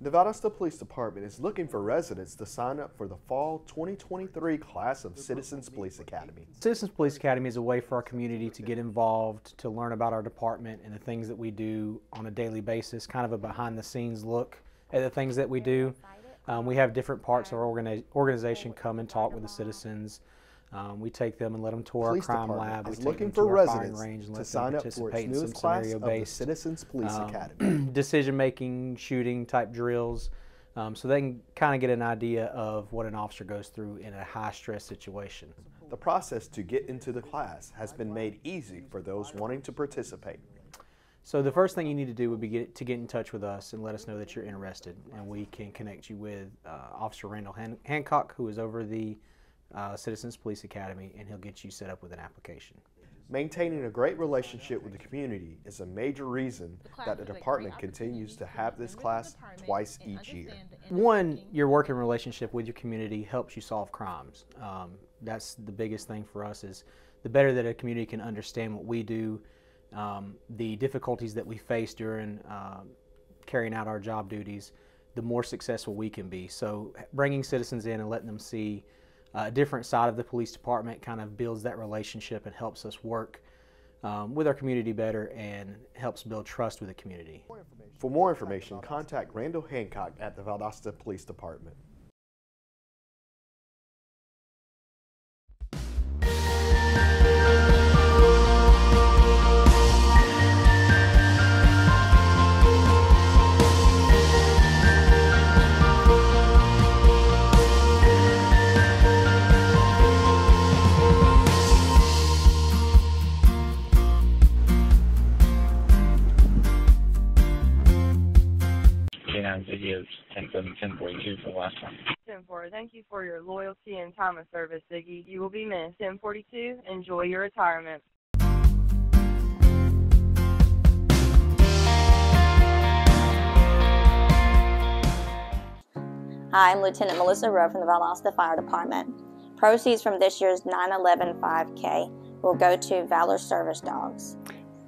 The Valdosta Police Department is looking for residents to sign up for the Fall 2023 class of Citizens Police Academy. Citizens Police Academy is a way for our community to get involved, to learn about our department and the things that we do on a daily basis, kind of a behind-the-scenes look at the things that we do. We have different parts of our organization come and talk with the citizens. We take them and let them tour our crime lab. We take them to our firing range and let them participate in some scenario-based Citizens Police Academy decision-making, shooting type drills, so they can kind of get an idea of what an officer goes through in a high-stress situation. The process to get into the class has been made easy for those wanting to participate. So the first thing you need to do would be to get in touch with us and let us know that you're interested, and we can connect you with Officer Randall Hancock, who is over the Citizens Police Academy, and he'll get you set up with an application. Maintaining a great relationship with the community is a major reason that the department continues to have this class twice each year. One, your working relationship with your community helps you solve crimes. That's the biggest thing for us, is the better that a community can understand what we do, the difficulties that we face during carrying out our job duties, the more successful we can be. So bringing citizens in and letting them see a different side of the police department kind of builds that relationship and helps us work with our community better and helps build trust with the community. For more information, contact Randall Hancock at the Valdosta Police Department. Videos 1042 for the last time. 10-4, thank you for your loyalty and time of service, Ziggy. You will be missed. 1042, enjoy your retirement. Hi, I'm Lieutenant Melissa Rowe from the Valdosta Fire Department. Proceeds from this year's 9/11 5K will go to Valor Service Dogs.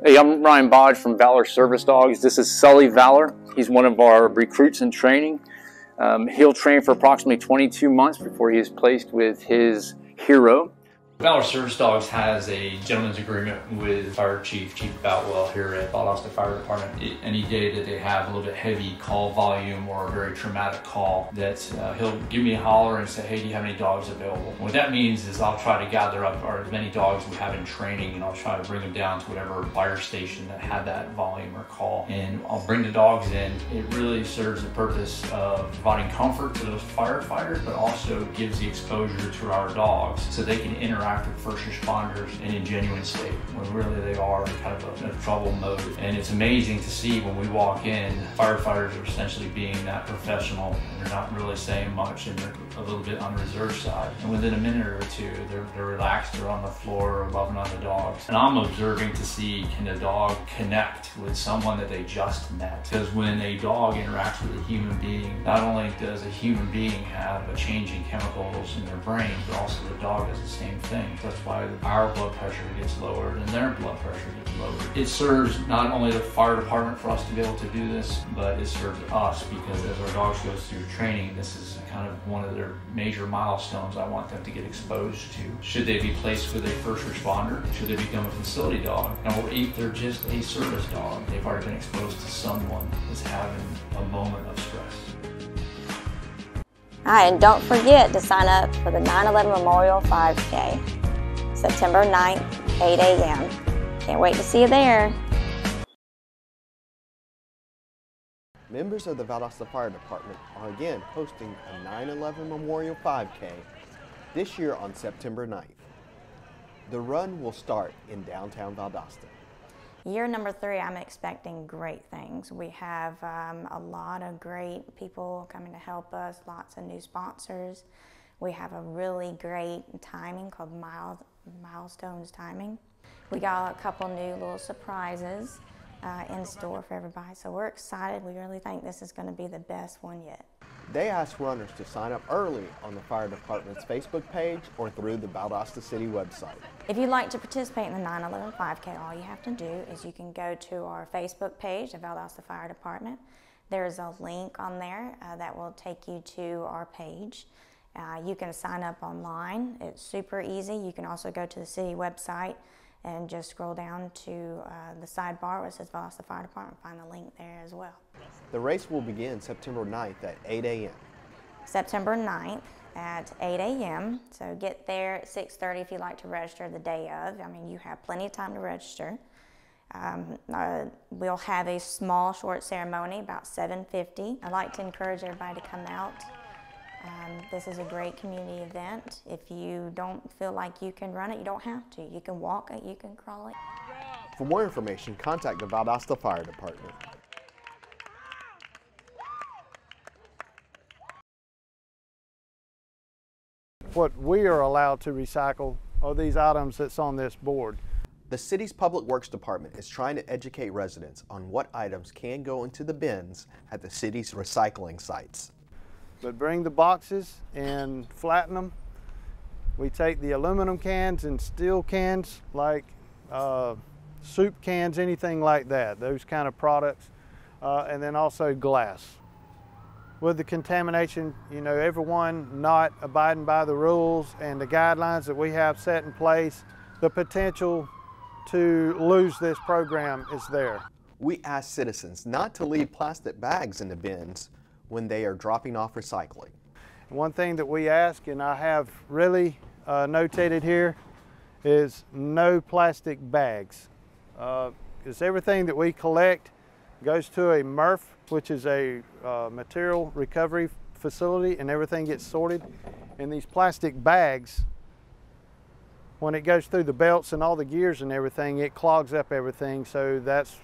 Hey, I'm Ryan Bodge from Valor Service Dogs. This is Sully Valor. He's one of our recruits in training. He'll train for approximately 22 months before he is placed with his hero. Valor Service Dogs has a gentleman's agreement with Fire Chief Boutwell here at Valdosta Fire Department. Any day that they have a little bit heavy call volume or a very traumatic call, that he'll give me a holler and say, hey, do you have any dogs available? And what that means is I'll try to gather up as many dogs we have in training, and I'll try to bring them down to whatever fire station that had that volume or call. And I'll bring the dogs in. It really serves the purpose of providing comfort to those firefighters, but also gives the exposure to our dogs so they can interact with first responders in a genuine state, when really they are kind of in a trouble mode. And it's amazing to see when we walk in, firefighters are essentially being that professional, and they're not really saying much, and they're a little bit on the reserve side. And within a minute or two, they're relaxed, they're on the floor, loving on the dogs. And I'm observing to see, can the dog connect with someone that they just met? Because when a dog interacts with a human being, not only does a human being have a change in chemicals in their brain, but also the dog does the same thing. That's why our blood pressure gets lowered and their blood pressure gets lowered. It serves not only the fire department for us to be able to do this, but it serves us, because as our dogs go through training, this is kind of one of their major milestones I want them to get exposed to. Should they be placed with a first responder? Should they become a facility dog? Or if they're just a service dog, they've already been exposed to someone that's having a moment of stress. All right, and don't forget to sign up for the 9/11 Memorial 5K, September 9th, 8 a.m. Can't wait to see you there. Members of the Valdosta Fire Department are again hosting a 9/11 Memorial 5K this year on September 9th. The run will start in downtown Valdosta. Year number 3, I'm expecting great things. We have a lot of great people coming to help us, lots of new sponsors. We have a really great timing called Milestones Timing. We got a couple new little surprises in store for everybody, so we're excited. We really think this is going to be the best one yet. They ask runners to sign up early on the fire department's Facebook page or through the Valdosta City website. If you'd like to participate in the 9/11 5K, all you have to do is you can go to our Facebook page, the Valdosta Fire Department, There's a link on there that will take you to our page. You can sign up online. It's super easy. You can also go to the city website and just scroll down to the sidebar where it says Valdosta Fire Department, find the link there as well. The race will begin September 9th at 8 a.m. September 9th at 8 a.m. So get there at 6:30 if you'd like to register the day of. I mean, you have plenty of time to register. We'll have a small, short ceremony, about 7:50. I'd like to encourage everybody to come out. This is a great community event. If you don't feel like you can run it, you don't have to. You can walk it, you can crawl it. For more information, contact the Valdosta Fire Department. What we are allowed to recycle are these items that's on this board. The city's Public Works Department is trying to educate residents on what items can go into the bins at the city's recycling sites. But bring the boxes and flatten them. We take the aluminum cans and steel cans, like soup cans, anything like that, those kind of products, and then also glass. With the contamination, you know, everyone not abiding by the rules and the guidelines that we have set in place, the potential to lose this program is there. We ask citizens not to leave plastic bags in the bins when they are dropping off recycling. One thing that we ask, and I have really notated here, is no plastic bags. Because everything that we collect goes to a MRF, which is a material recovery facility, and everything gets sorted. And these plastic bags, when it goes through the belts and all the gears and everything, it clogs up everything, so that's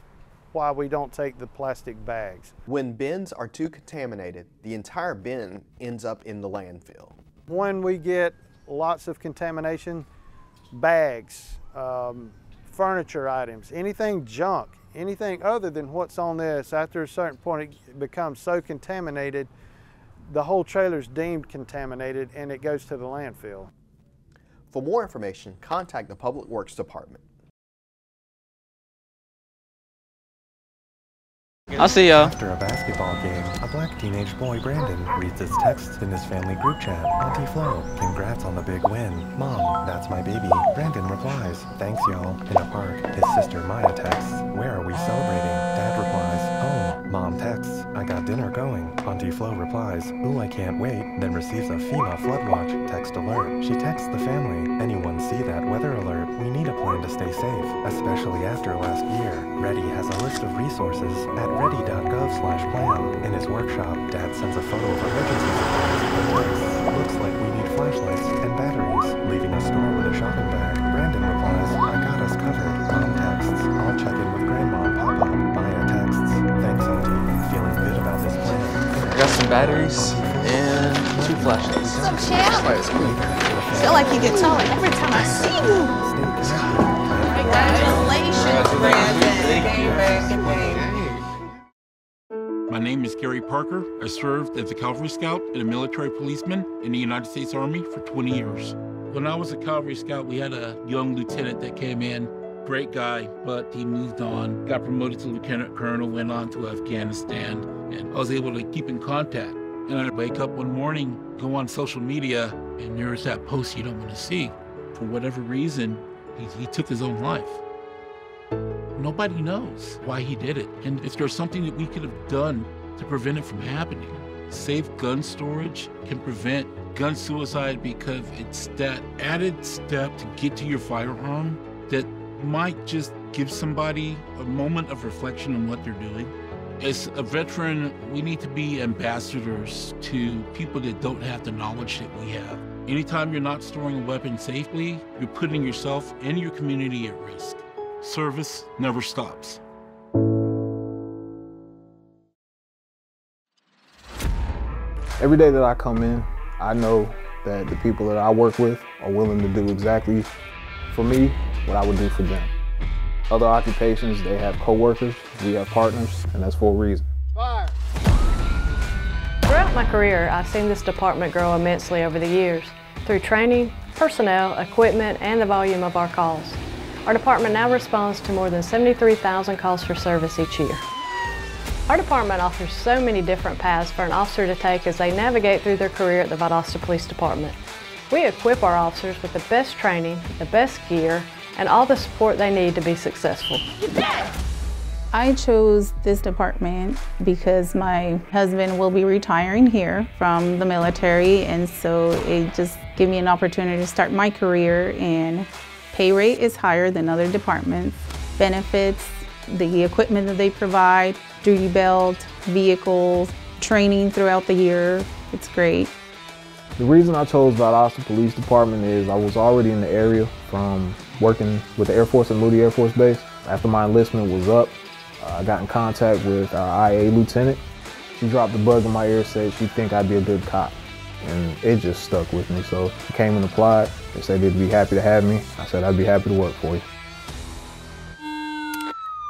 why we don't take the plastic bags. When bins are too contaminated, the entire bin ends up in the landfill. When we get lots of contamination, bags, furniture items, anything junk, anything other than what's on this, after a certain point it becomes so contaminated, the whole trailer's deemed contaminated and it goes to the landfill. For more information, contact the Public Works Department. I'll see y'all. After a basketball game, a black teenage boy, Brandon, reads his texts in his family group chat. Auntie Flo, congrats on the big win. Mom, that's my baby. Brandon replies, thanks y'all. In a park, his sister Maya texts, where are we celebrating? Dad replies, home. Mom texts, I got dinner going. Auntie Flo replies, ooh, I can't wait. Then receives a FEMA flood watch text alert. She texts the family, anyone see that weather alert? We need a plan to stay safe, especially after last year. Reddy has a list of resources at ready.gov/plan. In his workshop, Dad sends a photo of emergency supplies. Looks like we need flashlights and batteries. Leaving a store with a shopping bag, Brandon replies, I got us covered. Mom texts, I'll check in with Grandma and Papa. Maya texts, thanks Auntie. Feeling good about this plan. I got some batteries and 2 flashlights. What's up, champ? I feel like you get taller every time I see you. Congratulations, Brandon. Thank you. My name is Gary Parker. I served as a cavalry scout and a military policeman in the United States Army for 20 years. When I was a cavalry scout, we had a young lieutenant that came in, great guy, but he moved on, got promoted to lieutenant colonel, went on to Afghanistan, and I was able to keep in contact. And I'd wake up one morning, go on social media, and there's that post you don't want to see. For whatever reason, he took his own life. Nobody knows why he did it. And if there's something that we could have done to prevent it from happening, safe gun storage can prevent gun suicide, because it's that added step to get to your firearm that might just give somebody a moment of reflection on what they're doing. As a veteran, we need to be ambassadors to people that don't have the knowledge that we have. Anytime you're not storing a weapon safely, you're putting yourself and your community at risk. Service never stops. Every day that I come in, I know that the people that I work with are willing to do exactly for me what I would do for them. Other occupations, they have co-workers, we have partners, and that's for a reason. Fire. Throughout my career, I've seen this department grow immensely over the years through training, personnel, equipment, and the volume of our calls. Our department now responds to more than 73,000 calls for service each year. Our department offers so many different paths for an officer to take as they navigate through their career at the Valdosta Police Department. We equip our officers with the best training, the best gear, and all the support they need to be successful. I chose this department because my husband will be retiring here from the military, and so it just gave me an opportunity to start my career, and pay rate is higher than other departments. Benefits, the equipment that they provide, duty belt, vehicles, training throughout the year, it's great. The reason I chose Valdosta Police Department is I was already in the area from working with the Air Force at Moody Air Force Base. After my enlistment was up, I got in contact with our IA lieutenant. She dropped the bug in my ear, said she'd think I'd be a good cop. And it just stuck with me. So I came and applied. They said they'd be happy to have me. I said I'd be happy to work for you.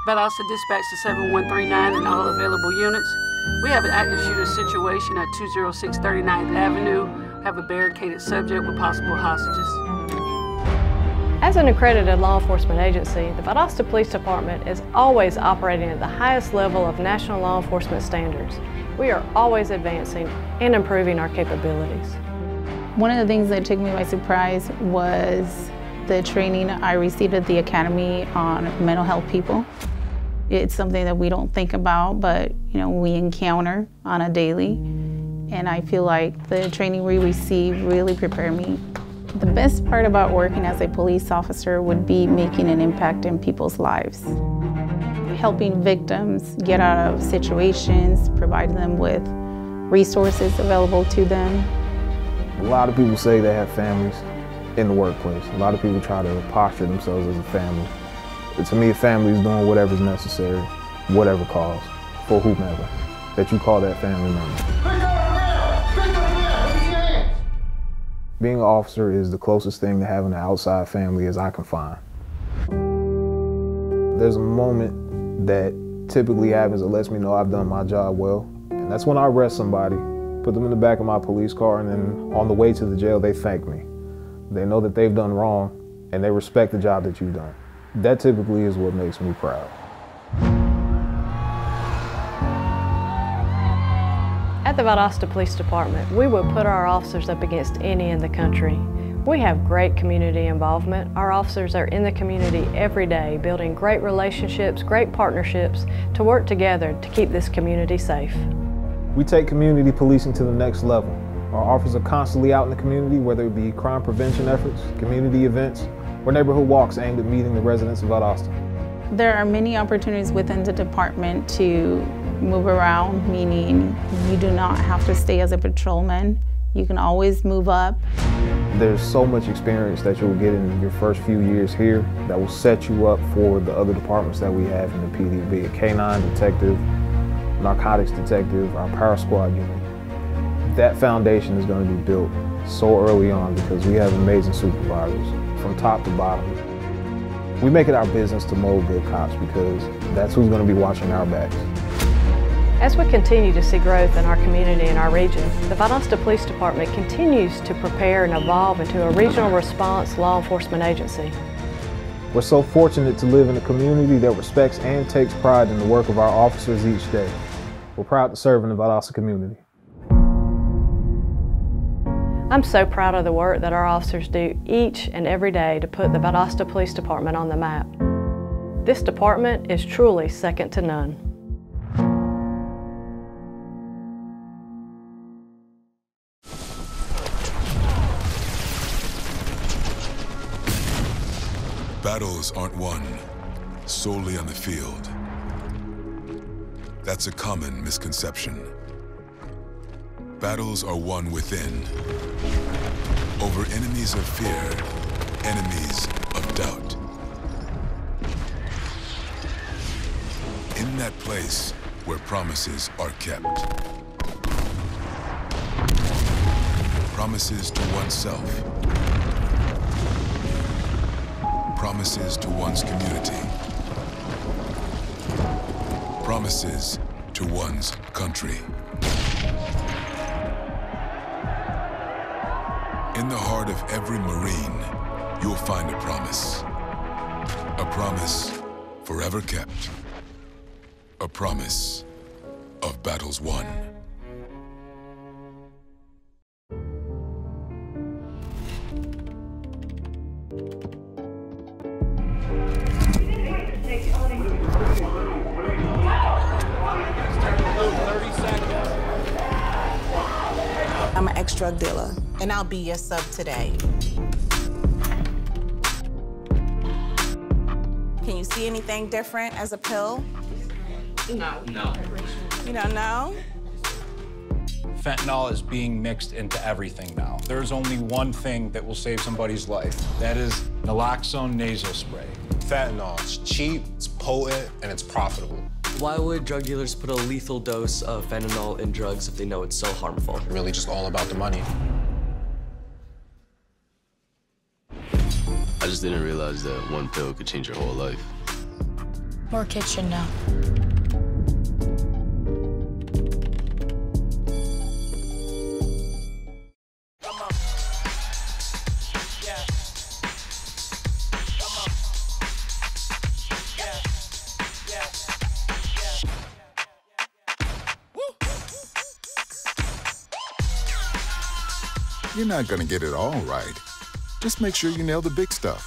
Valdosta dispatch to 7139 and all available units. We have an active shooter situation at 206 39th Avenue. Have a barricaded subject with possible hostages. As an accredited law enforcement agency, the Valdosta Police Department is always operating at the highest level of national law enforcement standards. We are always advancing and improving our capabilities. One of the things that took me by surprise was the training I received at the Academy on mental health people. It's something that we don't think about, but we encounter on a daily. And I feel like the training we receive really prepared me. The best part about working as a police officer would be making an impact in people's lives. Helping victims get out of situations, providing them with resources available to them. A lot of people say they have families in the workplace. A lot of people try to posture themselves as a family. To me, a family is doing whatever's necessary, whatever cause, for whomever, that you call that family member. Being an officer is the closest thing to having an outside family as I can find. There's a moment that typically happens that lets me know I've done my job well, and that's when I arrest somebody, put them in the back of my police car, and then on the way to the jail, they thank me. They know that they've done wrong, and they respect the job that you've done. That typically is what makes me proud. At the Valdosta Police Department, we will put our officers up against any in the country. We have great community involvement. Our officers are in the community every day, building great relationships, great partnerships to work together to keep this community safe. We take community policing to the next level. Our officers are constantly out in the community, whether it be crime prevention efforts, community events, or neighborhood walks aimed at meeting the residents of Valdosta. There are many opportunities within the department to move around, meaning you do not have to stay as a patrolman. You can always move up. There's so much experience that you'll get in your first few years here that will set you up for the other departments that we have in the PD, be it K-9 detective, narcotics detective, our power squad unit. That foundation is going to be built so early on because we have amazing supervisors from top to bottom. We make it our business to mold good cops because that's who's going to be watching our backs. As we continue to see growth in our community and our region, the Valdosta Police Department continues to prepare and evolve into a regional response law enforcement agency. We're so fortunate to live in a community that respects and takes pride in the work of our officers each day. We're proud to serve in the Valdosta community. I'm so proud of the work that our officers do each and every day to put the Valdosta Police Department on the map. This department is truly second to none. Battles aren't won solely on the field. That's a common misconception. Battles are won within, over enemies of fear, enemies of doubt. In that place where promises are kept. Promises to oneself. Promises to one's community. Promises to one's country. In the heart of every Marine, you'll find a promise. A promise forever kept. A promise of battles won. I'm an ex-drug dealer, and I'll be your sub today. Can you see anything different as a pill? No. You don't know? Fentanyl is being mixed into everything now. There's only one thing that will save somebody's life. That is naloxone nasal spray. Fentanyl, it's cheap, it's potent, and it's profitable. Why would drug dealers put a lethal dose of fentanyl in drugs if they know it's so harmful? Really just all about the money. I just didn't realize that one pill could change your whole life. More kids should know. You're not gonna get it all right. Just make sure you nail the big stuff,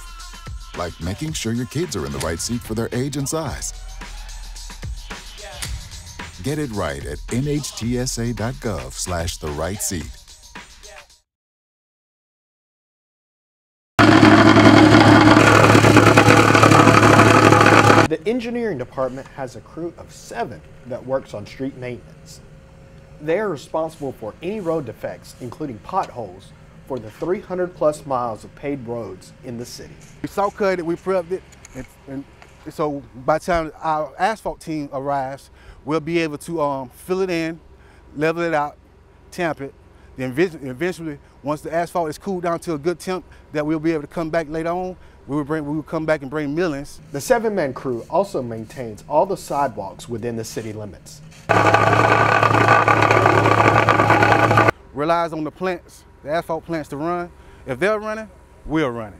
like making sure your kids are in the right seat for their age and size. Get it right at nhtsa.gov/the-right-seat. The engineering department has a crew of 7 that works on street maintenance. They are responsible for any road defects, including potholes, for the 300+ miles of paved roads in the city. We saw cut it, we prepped it, and so by the time our asphalt team arrives, we'll be able to fill it in, level it out, tamp it. Then eventually, once the asphalt is cooled down to a good temp, that we'll be able to come back later on. We will come back and bring millings. The 7-man crew also maintains all the sidewalks within the city limits. Relies on the plants, the asphalt plants to run. If they're running, we're running.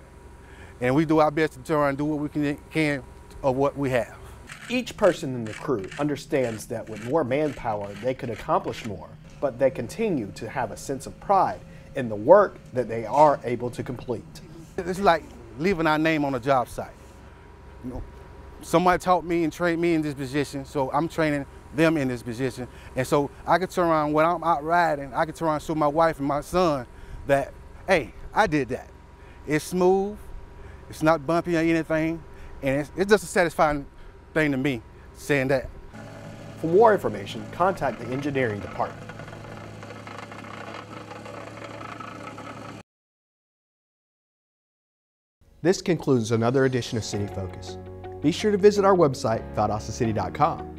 And we do our best to try and do what we can of what we have. Each person in the crew understands that with more manpower, they could accomplish more, but they continue to have a sense of pride in the work that they are able to complete. It's like leaving our name on a job site. You know, somebody taught me and trained me in this position, so I'm training them in this position. And so I can turn around when I'm out riding, I can turn around and show my wife and my son that, hey, I did that. It's smooth, it's not bumpy or anything, and it's just a satisfying thing to me saying that. For more information, contact the engineering department. This concludes another edition of City Focus. Be sure to visit our website, valdostacity.com.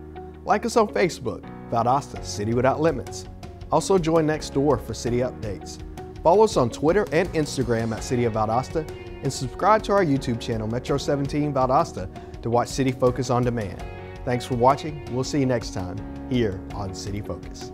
Like us on Facebook, Valdosta City Without Limits. Also join next door for city updates. Follow us on Twitter and Instagram at City of Valdosta, and subscribe to our YouTube channel, Metro 17 Valdosta, to watch City Focus on demand. Thanks for watching. We'll see you next time here on City Focus.